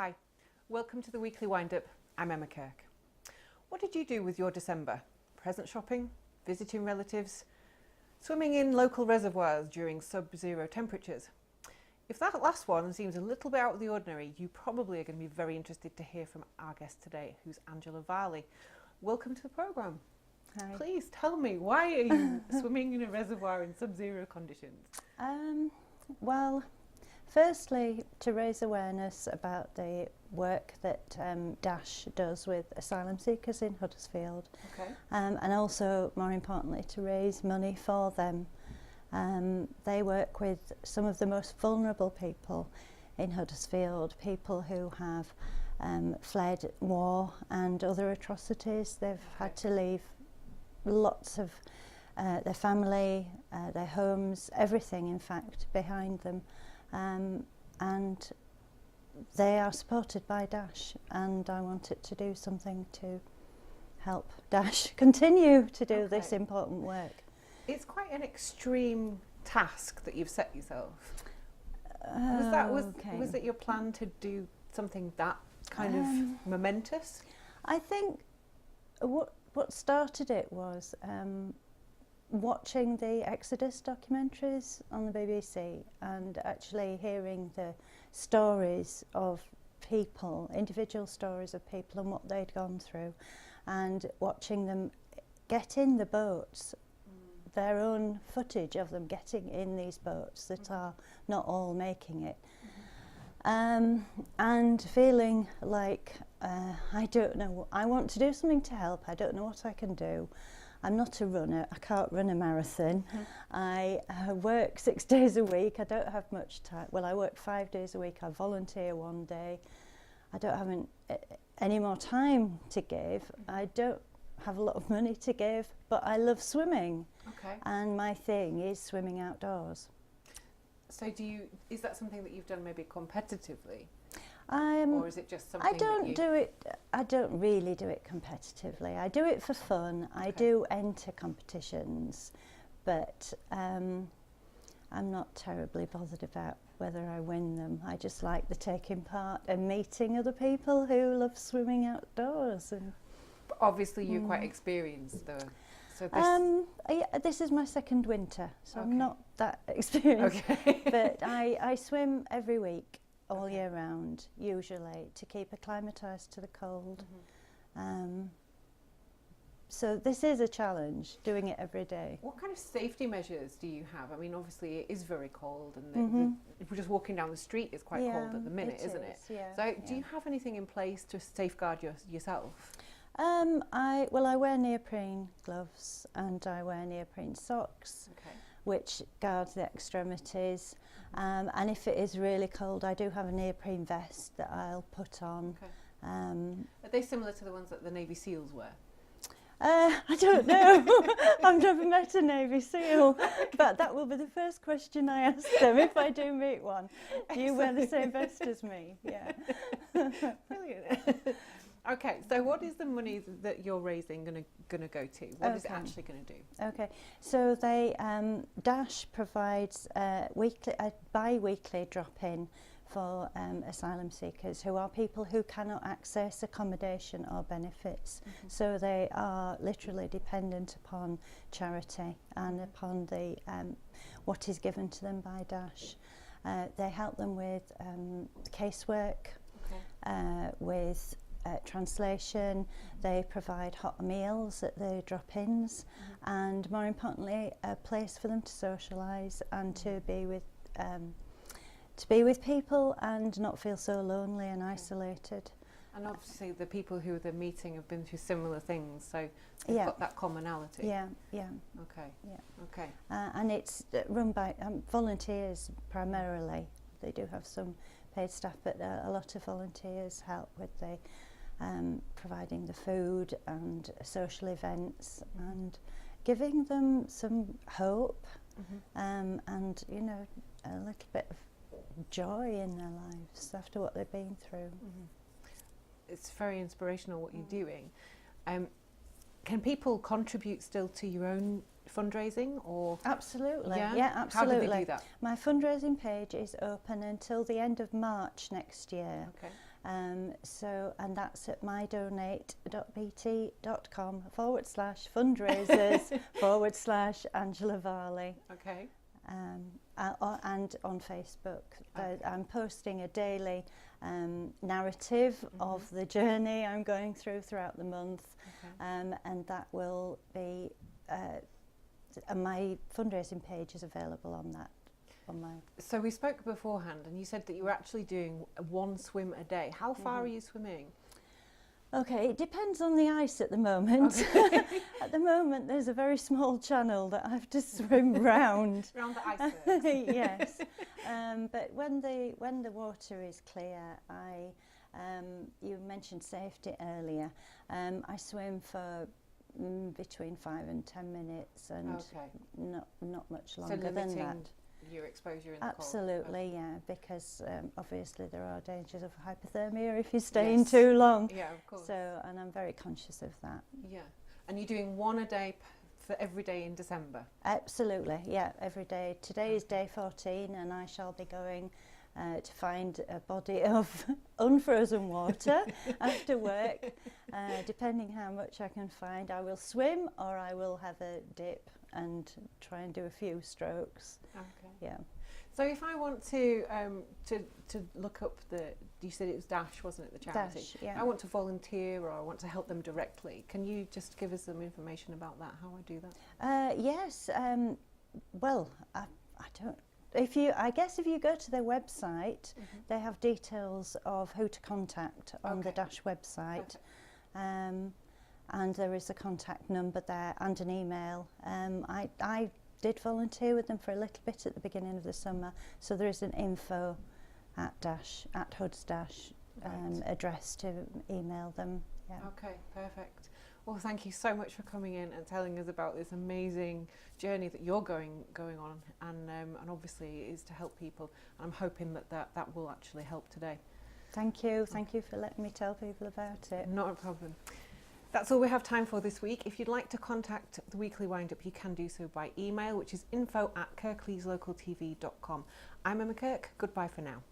Hi, welcome to the weekly wind-up. I'm Emma Kirke. What did you do with your December? Present shopping? Visiting relatives? Swimming in local reservoirs during sub-zero temperatures? If that last one seems a little bit out of the ordinary, you probably are going to be very interested to hear from our guest today, who's Angela Varley. Welcome to the programme. Hi. Please tell me, why are you swimming in a reservoir in sub-zero conditions? Well, firstly, to raise awareness about the work that D.A.S.H does with Asylum Seekers in Huddersfield. Okay. And also, more importantly, to raise money for them. They work with some of the most vulnerable people in Huddersfield, people who have fled war and other atrocities. They've had to leave lots of their family, their homes, everything in fact, behind them. And they are supported by D.A.S.H, and I wanted to do something to help D.A.S.H continue to do this important work. It's quite an extreme task that you've set yourself. Was it your plan to do something that kind of momentous? I think what started it was watching the Exodus documentaries on the BBC and actually hearing the stories of people, individual stories of people and what they'd gone through, and watching them get in the boats, their own footage of them getting in these boats that are not all making it. And feeling like, I don't know, I want to do something to help, I don't know what I can do. I'm not a runner, I can't run a marathon. I work 6 days a week, I don't have much time. Well, I work 5 days a week, I volunteer one day. I don't have any more time to give. I don't have a lot of money to give, but I love swimming. Okay. And my thing is swimming outdoors. So is that something that you've done maybe competitively? Or is it just something I don't really do it competitively. I do it for fun. I do enter competitions, but I'm not terribly bothered about whether I win them. I just like the taking part and meeting other people who love swimming outdoors. And but obviously you're quite experienced though. So this is my second winter, so I'm not that experienced. But I swim every week, all year round, usually, to keep acclimatised to the cold. So this is a challenge, doing it every day. What kind of safety measures do you have? I mean, obviously it is very cold, and if we're just walking down the street, it's quite cold at the minute, isn't it? Yeah, so do you have anything in place to safeguard yourself? I wear neoprene gloves and I wear neoprene socks, which guard the extremities. And if it is really cold, I do have a neoprene vest that I'll put on. Are they similar to the ones that the Navy SEALs wear? I don't know. I've never met a Navy SEAL, but that will be the first question I ask them if I do meet one. Do you wear the same vest as me? Yeah. Brilliant. Okay, so what is the money that you're raising going to go to? What is it actually going to do? Okay, so they D.A.S.H provides a bi-weekly drop-in for asylum seekers, who are people who cannot access accommodation or benefits. So they are literally dependent upon charity and upon the what is given to them by D.A.S.H. They help them with casework, with translation. They provide hot meals at the drop-ins, and more importantly, a place for them to socialise and to be with people and not feel so lonely and isolated. And obviously the people who they're meeting have been through similar things, so they've got that commonality. Yeah. And it's run by volunteers primarily. They do have some paid staff, but a lot of volunteers help with the providing the food and social events and giving them some hope and, you know, a little bit of joy in their lives after what they've been through. It's very inspirational what you're doing. Can people contribute still to your own fundraising, or? Absolutely, yeah, absolutely. How do they do that? My fundraising page is open until the end of March next year. And that's at mydonate.bt.com/fundraisers/Angela Varley. Okay. And on Facebook. I'm posting a daily narrative of the journey I'm going throughout the month, and that will be my fundraising page is available on that. So we spoke beforehand, and you said that you were actually doing one swim a day. How far are you swimming? Okay, it depends on the ice at the moment. Okay. At the moment, there's a very small channel that I have to swim round. Around the icebergs. Yes, but when the water is clear, you mentioned safety earlier. I swim for between 5 and 10 minutes, and not much longer than that. Your exposure in Absolutely, yeah, because obviously there are dangers of hypothermia if you stay in too long. Yeah, of course. So, and I'm very conscious of that. Yeah, and you're doing one a day for every day in December? Absolutely, yeah, every day. Today is day 14, and I shall be going to find a body of unfrozen water after work. Depending how much I can find, I will swim or I will have a dip and try and do a few strokes. Okay. Yeah. So if I want to look up you said it was D.A.S.H, wasn't it, the charity? D.A.S.H, yeah. I want to volunteer or I want to help them directly. Can you just give us some information about that, how I do that? Yes. Well, I don't. I guess if you go to their website, they have details of who to contact on the D.A.S.H website. And there is a contact number there and an email. I did volunteer with them for a little bit at the beginning of the summer, so there is an info at HUD's D.A.S.H address to email them. Yeah. Okay, perfect. Well, thank you so much for coming in and telling us about this amazing journey that you're going on, and obviously it is to help people. And I'm hoping that will actually help today. Thank you for letting me tell people about it. Not a problem. That's all we have time for this week. If you'd like to contact the Weekly Wind-Up, you can do so by email, which is info@kirkleeslocaltv.com. I'm Emma Kirke. Goodbye for now.